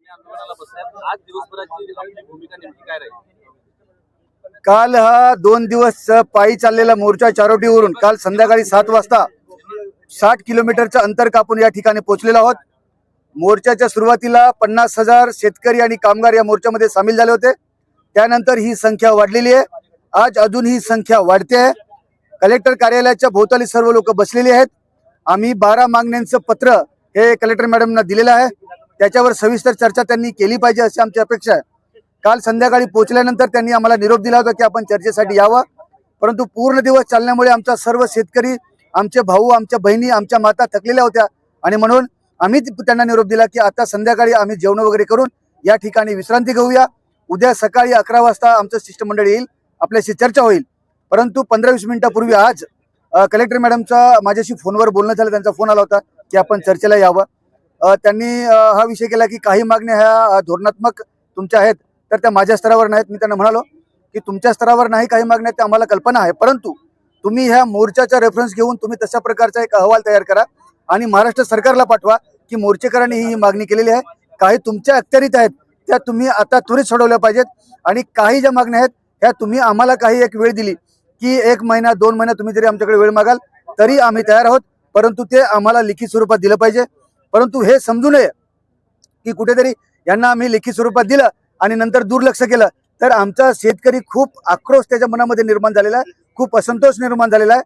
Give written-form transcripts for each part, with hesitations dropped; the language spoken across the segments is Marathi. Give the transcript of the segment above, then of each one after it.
तुम्ही आंदोलनाला बसलात, आज दिवसभराची आपली भूमिका नेमकी काय राहील? काल हा 2 दिवस पायी चाललेला मोर्चा चारोटीवरून काल संध्याकाळी 7 वाजता 60 किलोमीटरचं अंतर कापून या ठिकाणी पोहोचलेलो आहोत. मोर्चाच्या सुरुवातीला 50,000 शेतकरी आणि कामगार या मोर्चामध्ये सामील झाले होते. त्यानंतर ही संख्या वाढलेली आहे. आज अजून ही संख्या वाढते आहे. कलेक्टर कार्यालयाच्या भोवताली सर्व लोक बसलेली आहेत. आम्ही 12 मागण्यांचं पत्र हे कलेक्टर मॅडमना दिलेलं आहे. त्याच्यावर सविस्तर चर्चा त्यांनी केली पाहिजे अशी आमची अपेक्षा आहे. काल संध्याकाळी पोहोचल्यानंतर त्यांनी आम्हाला निरोप दिला होता की आपण चर्चेसाठी यावं, परंतु पूर्ण दिवस चालल्यामुळे आमचा सर्व शेतकरी, आमचे भाऊ, आमच्या बहिणी, आमच्या माता थकलेल्या होत्या आणि म्हणून आम्ही त्यांना निरोप दिला की आता संध्याकाळी आम्ही जेवण वगैरे करून या ठिकाणी विश्रांती घेऊया. उद्या सकाळी 11 वाजता आमचं शिष्टमंडळ येईल, आपल्याशी चर्चा होईल. परंतु 15-20 मिनिटापूर्वी आज कलेक्टर मॅडमचा माझ्याशी फोनवर बोलणं झालं. त्यांचा फोन आला होता की आपण चर्चेला यावं. त्यांनी हा विषय केला की काही मागण्या ह्या धोरणात्मक तुमच्या आहेत तर त्या माझ्या स्तरावर नाहीत. मी त्यांना म्हणालो की तुमच्या स्तरावर नाही काही मागण्या, त्या आम्हाला कल्पना आहे, परंतु तुम्ही ह्या मोर्चाचा रेफरन्स घेऊन तुम्ही तशा प्रकारचा एक अहवाल तयार करा आणि महाराष्ट्र सरकारला पाठवा की मोर्चेकरांनी ही मागणी केलेली आहे. काही तुमच्या अखत्यारीत आहेत त्या तुम्ही आता त्वरित सोडवल्या पाहिजेत आणि काही ज्या मागण्या आहेत ह्या तुम्ही आम्हाला काही एक वेळ दिली की 1 महिना 2 महिना तुम्ही जरी आमच्याकडे वेळ मागाल तरी आम्ही तयार आहोत, परंतु ते आम्हाला लिखित स्वरूपात दिलं पाहिजे. परंतु हे समजू नये की कुठेतरी यांना आम्ही लिखित स्वरूपात दिलं आणि नंतर दुर्लक्ष केलं तर आमचा शेतकरी खूप आक्रोश त्याच्या मनामध्ये निर्माण झालेला आहे, खूप असंतोष निर्माण झालेला आहे.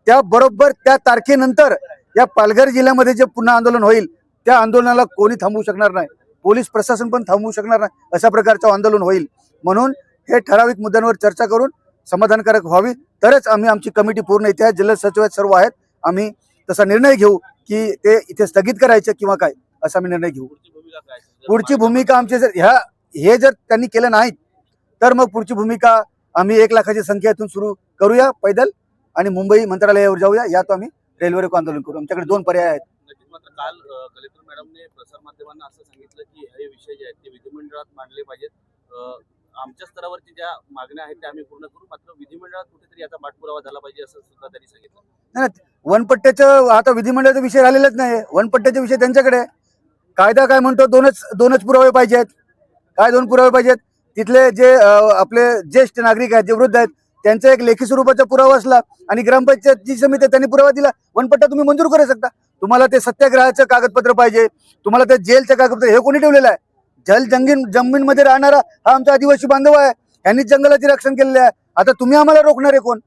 त्याबरोबर त्या तारखेनंतर या पालघर जिल्ह्यामध्ये जे पुन्हा आंदोलन होईल त्या आंदोलनाला कोणी थांबवू शकणार नाही, पोलीस प्रशासन पण थांबवू शकणार नाही, अशा प्रकारचं आंदोलन होईल. म्हणून हे ठराविक मुद्द्यांवर चर्चा करून समाधानकारक व्हावी तरच आम्ही आमची कमिटी पूर्ण इथे जिल्हा सचिव सर्व आहेत, आम्ही तसा निर्णय घेऊ की ते इथे स्थगित करायचं किंवा काय असा आम्ही निर्णय घेऊ. पुढची भूमिका आमची हे जर त्यांनी केलं नाही तर मग पुढची भूमिका आम्ही 1 लाखाची संख्येतून सुरू करूया पैदल आणि मुंबई मंत्रालयावर जाऊया, या तो आम्ही रेल्वेवर आंदोलन करू. आमच्याकडे 2 पर्याय आहेत. काल कलेक्टर मॅडमने प्रसार माध्यमांना असं सांगितलं की हे विषय जे आहेत ते विधिमंडळात मांडले पाहिजेत. आमच्या स्तरावरती ज्या मागण्या आहेत त्या आम्ही पूर्ण करू, मात्र विधिमंडळात कुठेतरी याचा पाठपुरावा झाला पाहिजे असं सुद्धा त्यांनी सांगितलं. नाही, वनपट्ट्याचं आता विधिमंडळाचा विषय राहिलेलाच नाही. वनपट्ट्याचा विषय त्यांच्याकडे. कायदा काय म्हणतो, दोनच पुरावे पाहिजेत. काय 2 पुरावे पाहिजेत? तिथले जे आपले ज्येष्ठ नागरिक आहेत, जे वृद्ध आहेत, त्यांचा एक लेखी स्वरूपाचा पुरावा असला आणि ग्रामपंचायतची समिती त्यांनी पुरावा दिला, वनपट्टा तुम्ही मंजूर करू शकता. तुम्हाला ते सत्याग्रहाचं कागदपत्र पाहिजे, तुम्हाला ते जेलचं कागदपत्र, हे कोणी ठेवलेलं आहे? जमीनमध्ये राहणारा हा आमचा आदिवासी बांधव आहे, यांनीच जंगलाचे रक्षण केलेले आहे. आता तुम्ही आम्हाला रोखणार आहे कोण?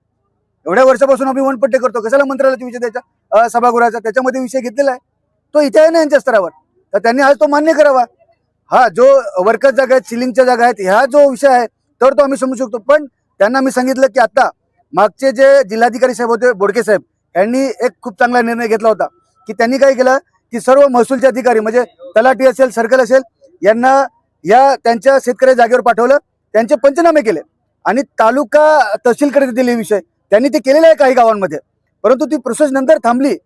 एवढ्या वर्षापासून आम्ही वनपट्टे करतो, कशाला मंत्रालयाचा विषय द्यायचा सभागृहाचा? त्याच्यामध्ये विषय घेतलेला आहे, तो इथे आहे ना यांच्या स्तरावर, तर त्यांनी आज तो मान्य करावा. हा जो वर्कर्स जागा आहेत, सिलिंगच्या जागा आहेत, ह्या जो विषय आहे तर तो आम्ही समजू शकतो. पण त्यांना मी सांगितलं की आता मागचे जे जिल्हाधिकारी साहेब होते बोडके साहेब, यांनी एक खूप चांगला निर्णय घेतला होता की त्यांनी काय केलं की सर्व महसूलचे अधिकारी म्हणजे तलाठी असेल, सर्कल असेल, यांना या त्यांच्या शेतकरी जागेवर पाठवलं, त्यांचे पंचनामे केले आणि तालुका तहसीलकडे दिले विषय. त्यांनी ते केलेलं आहे काही गावांमध्ये, परंतु ती प्रोसेस नंतर थांबली.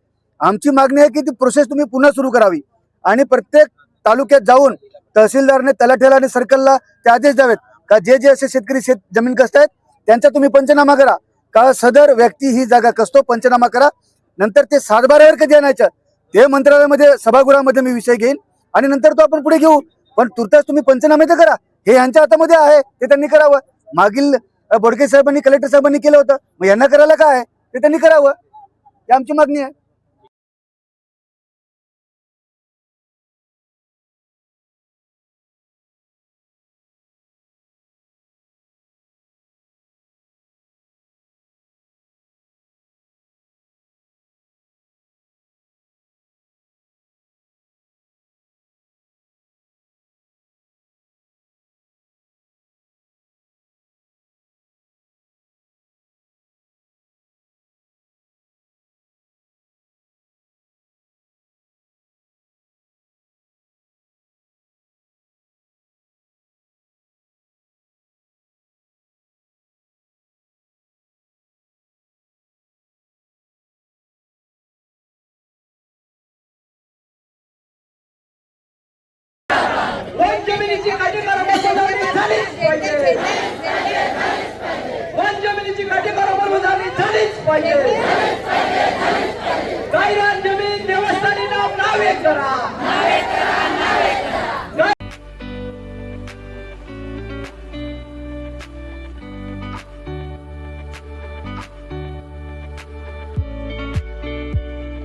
आमची मागणी आहे की ती प्रोसेस तुम्ही पुन्हा सुरू करावी आणि प्रत्येक तालुक्यात जाऊन तहसीलदारने, तलाठ्याला आणि सर्कलला ते आदेश द्यावेत का जे जे असे शेतकरी जमीन कसत आहेत त्यांचा तुम्ही पंचनामा करा, का सदर व्यक्ती ही जागा कसतो, पंचनामा करा. नंतर ते 7/12 कधी आणायचं ते मंत्रालयामध्ये सभागृहामध्ये मी विषय घेईन आणि नंतर तो आपण पुढे घेऊ. पण तुर्तास तुम्ही पंचनामे तर करा, हे यांच्या हातामध्ये आहे, ते त्यांनी करावं. मागील बोडके साहेबांनी, कलेक्टर साहेबांनी केलं होतं, मग यांना करायला काय आहे ते त्यांनी करावं, ही आमची मागणी आहे. जमिनीची काटेकोर अंमलबजावणी झालीच पाहिजे. वन जमिनीची काटेकोर अंमलबजावणी झालीच पाहिजे.